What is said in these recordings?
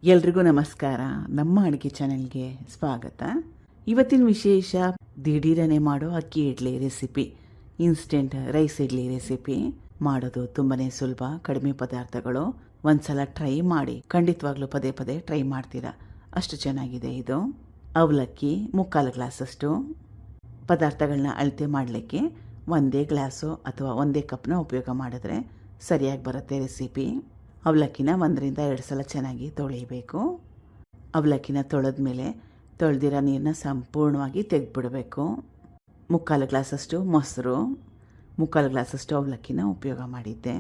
ಎಲ್ರಿಗೂ ನಮಸ್ಕಾರ. ನಮ್ಮ ಅಡುಗೆ ಚಾನೆಲ್ಗೆ ಸ್ವಾಗತ. ಇವತ್ತಿನ ವಿಶೇಷ ದಿಢೀರನೆ ಮಾಡೋ ಅಕ್ಕಿ idli recipe, instant rice idli recipe. ಮಾಡೋದು ತುಂಬಾ ಸುಲಭ, ಕಡಿಮೆ ಪದಾರ್ಥಗಳು. ಒಂದ್ಸಲ ಟ್ರೈ ಮಾಡಿ, ಖಂಡಿತವಾಗ್ಲೂ ಪದೇ ಪದೇ ಟ್ರೈ ಮಾಡ್ತೀರಾ, ಅಷ್ಟು ಚೆನ್ನಾಗಿದೆ ಇದು. ಅವಲಕ್ಕಿ 3/4 ಗ್ಲಾಸಷ್ಟು. ಪದಾರ್ಥಗಳನ್ನ ಅಳತೆ ಮಾಡಲಿಕ್ಕೆ ಒಂದೇ ಗ್ಲಾಸು ಅಥವಾ ಒಂದೇ ಕಪ್ನ ಉಪಯೋಗ ಮಾಡಿದ್ರೆ ಸರಿಯಾಗಿ ಬರುತ್ತೆ ರೆಸಿಪಿ. ಅವಲಕ್ಕಿನ 1 ರಿಂದ 2 ಸಲ ಚೆನ್ನಾಗಿ ತೊಳಿಬೇಕು. ಅವಲಕ್ಕಿನ ತೊಳೆದ ಮೇಲೆ ತೊಳೆದಿರೋ ನೀರನ್ನ ಸಂಪೂರ್ಣವಾಗಿ ತೆಗೆದುಬಿಡಬೇಕು. 3/4 ಗ್ಲಾಸಷ್ಟು ಮೊಸರು, 3/4 ಗ್ಲಾಸಷ್ಟು ಅವಲಕ್ಕಿನ ಉಪಯೋಗ ಮಾಡಿದ್ದೆ.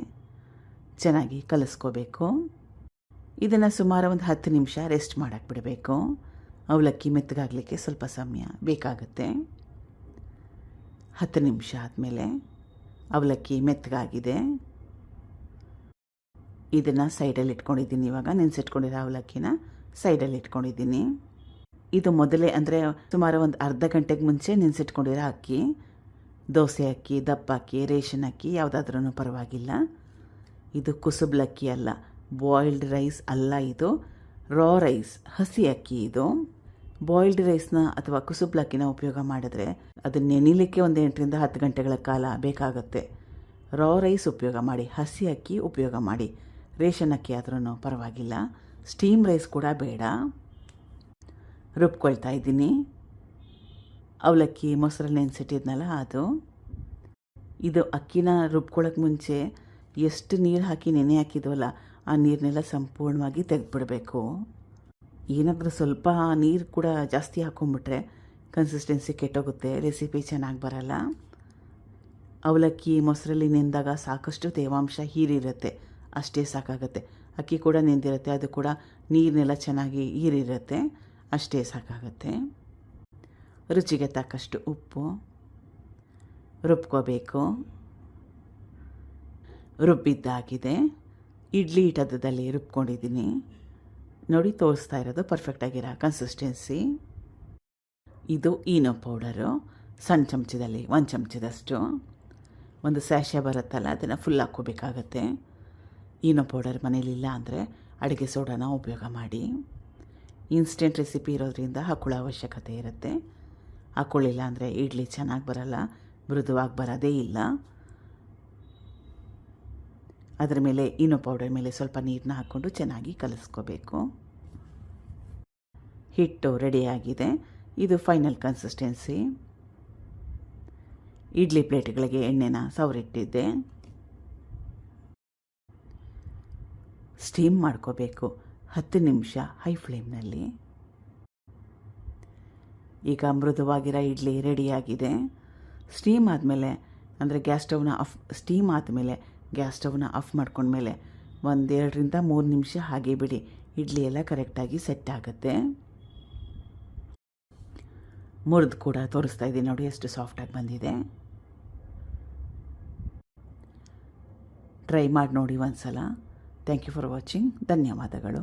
ಚೆನ್ನಾಗಿ ಕಲಿಸ್ಕೋಬೇಕು. ಇದನ್ನು ಸುಮಾರು ಒಂದು 10 ನಿಮಿಷ ರೆಸ್ಟ್ ಮಾಡಕ್ಕೆ ಬಿಡಬೇಕು. ಅವಲಕ್ಕಿ ಮೆತ್ತಗಾಗಲಿಕ್ಕೆ ಸ್ವಲ್ಪ ಸಮಯ ಬೇಕಾಗುತ್ತೆ. 10 ನಿಮಿಷ ಆದಮೇಲೆ ಅವಲಕ್ಕಿ ಮೆತ್ತಗಾಗಿದೆ. ಇದನ್ನು ಸೈಡಲ್ಲಿ ಇಟ್ಕೊಂಡಿದ್ದೀನಿ. ಇವಾಗ ನೆನೆಸಿಟ್ಕೊಂಡಿರೋ ಅವಲಕ್ಕಿನ ಸೈಡಲ್ಲಿ ಇಟ್ಕೊಂಡಿದ್ದೀನಿ. ಇದು ಮೊದಲೇ ಅಂದರೆ ಸುಮಾರು ಒಂದು ಅರ್ಧ ಗಂಟೆಗೆ ಮುಂಚೆ ನೆನೆಸಿಟ್ಕೊಂಡಿರೋ ಅಕ್ಕಿ. ದೋಸೆ ಅಕ್ಕಿ, ದಪ್ಪ ಅಕ್ಕಿ, ರೇಷನ್ ಅಕ್ಕಿ ಯಾವುದಾದ್ರೂ ಪರವಾಗಿಲ್ಲ. ಇದು ಕುಸುಬ್ಲಕ್ಕಿ ಅಲ್ಲ, ಬಾಯ್ಲ್ಡ್ ರೈಸ್ ಅಲ್ಲ, ಇದು ರಾ ರೈಸ್, ಹಸಿ ಅಕ್ಕಿ ಇದು. ಬಾಯ್ಲ್ಡ್ ರೈಸ್ನ ಅಥವಾ ಕುಸುಬ್ಲಕ್ಕಿನ ಉಪಯೋಗ ಮಾಡಿದ್ರೆ ಅದು ನೆನೆಯಲಿಕ್ಕೆ ಒಂದು 8 ರಿಂದ 10 ಗಂಟೆಗಳ ಕಾಲ ಬೇಕಾಗುತ್ತೆ. ರಾ ರೈಸ್ ಉಪಯೋಗ ಮಾಡಿ, ಹಸಿ ಅಕ್ಕಿ ಉಪಯೋಗ ಮಾಡಿ. ರೇಷನ್ ಅಕ್ಕಿ ಆದ್ರೂ ಪರವಾಗಿಲ್ಲ, ಸ್ಟೀಮ್ ರೈಸ್ ಕೂಡ ಬೇಡ. ರುಬ್ಕೊಳ್ತಾ ಇದ್ದೀನಿ. ಅವಲಕ್ಕಿ ಮೊಸರಲ್ಲಿ ನೆನೆಸಿಟ್ಟಿದ್ನಲ್ಲ ಅದು. ಇದು ಅಕ್ಕಿನ ರುಬ್ಕೊಳ್ಳೋಕೆ ಮುಂಚೆ ಎಷ್ಟು ನೀರು ಹಾಕಿ ನೆನೆ ಹಾಕಿದ್ವಲ್ಲ, ಆ ನೀರನ್ನೆಲ್ಲ ಸಂಪೂರ್ಣವಾಗಿ ತೆಗೆದುಬಿಡಬೇಕು. ಏನಾದರೂ ಸ್ವಲ್ಪ ನೀರು ಕೂಡ ಜಾಸ್ತಿ ಹಾಕ್ಕೊಂಬಿಟ್ರೆ ಕನ್ಸಿಸ್ಟೆನ್ಸಿ ಕೆಟ್ಟೋಗುತ್ತೆ, ರೆಸಿಪಿ ಚೆನ್ನಾಗಿ ಬರಲ್ಲ. ಅವಲಕ್ಕಿ ಮೊಸರಲ್ಲಿ ನೆಂದಾಗ ಸಾಕಷ್ಟು ತೇವಾಂಶ ಹೀರಿರುತ್ತೆ, ಅಷ್ಟೇ ಸಾಕಾಗುತ್ತೆ. ಅಕ್ಕಿ ಕೂಡ ನೆಂದಿರುತ್ತೆ, ಅದು ಕೂಡ ನೀರನ್ನೆಲ್ಲ ಚೆನ್ನಾಗಿ ಹೀರಿರುತ್ತೆ, ಅಷ್ಟೇ ಸಾಕಾಗುತ್ತೆ. ರುಚಿಗೆ ತಕ್ಕಷ್ಟು ಉಪ್ಪು. ರುಬ್ಕೋಬೇಕು. ರುಬ್ಬಿದ್ದಾಗಿದೆ. ಇಡ್ಲಿ ಹಿಟ್ಟದಲ್ಲಿ ರುಬ್ಕೊಂಡಿದ್ದೀನಿ ನೋಡಿ, ತೋರಿಸ್ತಾ ಇರೋದು ಪರ್ಫೆಕ್ಟಾಗಿರೋ ಕನ್ಸಿಸ್ಟೆನ್ಸಿ. ಇದು ಈನೋ ಪೌಡರು, ಸಣ್ಣ ಚಮಚದಲ್ಲಿ 1 ಚಮಚದಷ್ಟು. ಒಂದು ಸ್ಯಾಶೆ ಬರುತ್ತಲ್ಲ, ಅದನ್ನು ಫುಲ್ ಹಾಕ್ಕೋಬೇಕಾಗತ್ತೆ. ಈನೋ ಪೌಡರ್ ಮನೇಲಿಲ್ಲ ಅಂದರೆ ಅಡುಗೆ ಸೋಡಾನ ಉಪಯೋಗ ಮಾಡಿ. ಇನ್ಸ್ಟೆಂಟ್ ರೆಸಿಪಿ ಇರೋದ್ರಿಂದ ಹಾಕೊಳ್ಳೋ ಅವಶ್ಯಕತೆ ಇರುತ್ತೆ. ಹಾಕ್ಕೊಳ್ಳಿಲ್ಲ ಅಂದರೆ ಇಡ್ಲಿ ಚೆನ್ನಾಗಿ ಬರಲ್ಲ, ಮೃದುವಾಗಿ ಬರೋದೇ ಇಲ್ಲ. ಅದರ ಮೇಲೆ ಈನೋ ಪೌಡರ್ ಮೇಲೆ ಸ್ವಲ್ಪ ನೀರನ್ನ ಹಾಕ್ಕೊಂಡು ಚೆನ್ನಾಗಿ ಕಲಿಸ್ಕೋಬೇಕು. ಹಿಟ್ಟು ರೆಡಿಯಾಗಿದೆ. ಇದು ಫೈನಲ್ ಕನ್ಸಿಸ್ಟೆನ್ಸಿ. ಇಡ್ಲಿ ಪ್ಲೇಟ್ಗಳಿಗೆ ಎಣ್ಣೆನ ಸವರಿಟ್ಟಿದ್ದೆ. ಸ್ಟೀಮ್ ಮಾಡ್ಕೋಬೇಕು 10 ನಿಮಿಷ ಹೈ ಫ್ಲೇಮ್ನಲ್ಲಿ. ಈಗ ಮೃದುವಾಗಿರೋ ಇಡ್ಲಿ ರೆಡಿಯಾಗಿದೆ. ಸ್ಟೀಮ್ ಆದಮೇಲೆ ಅಂದರೆ ಸ್ಟೀಮ್ ಆದಮೇಲೆ ಗ್ಯಾಸ್ ಸ್ಟವ್ನ ಆಫ್ ಮಾಡ್ಕೊಂಡ್ಮೇಲೆ 1-2 ರಿಂದ 3 ನಿಮಿಷ ಹಾಗೆ ಬಿಡಿ. ಇಡ್ಲಿ ಎಲ್ಲ ಕರೆಕ್ಟಾಗಿ ಸೆಟ್ ಆಗುತ್ತೆ. ಮುರಿದು ಕೂಡ ತೋರಿಸ್ತಾ ಇದ್ದೀನಿ ನೋಡಿ, ಎಷ್ಟು ಸಾಫ್ಟಾಗಿ ಬಂದಿದೆ. ಟ್ರೈ ಮಾಡಿ ನೋಡಿ ಒಂದ್ಸಲ. Thank you for watching. ಧನ್ಯವಾದಗಳು.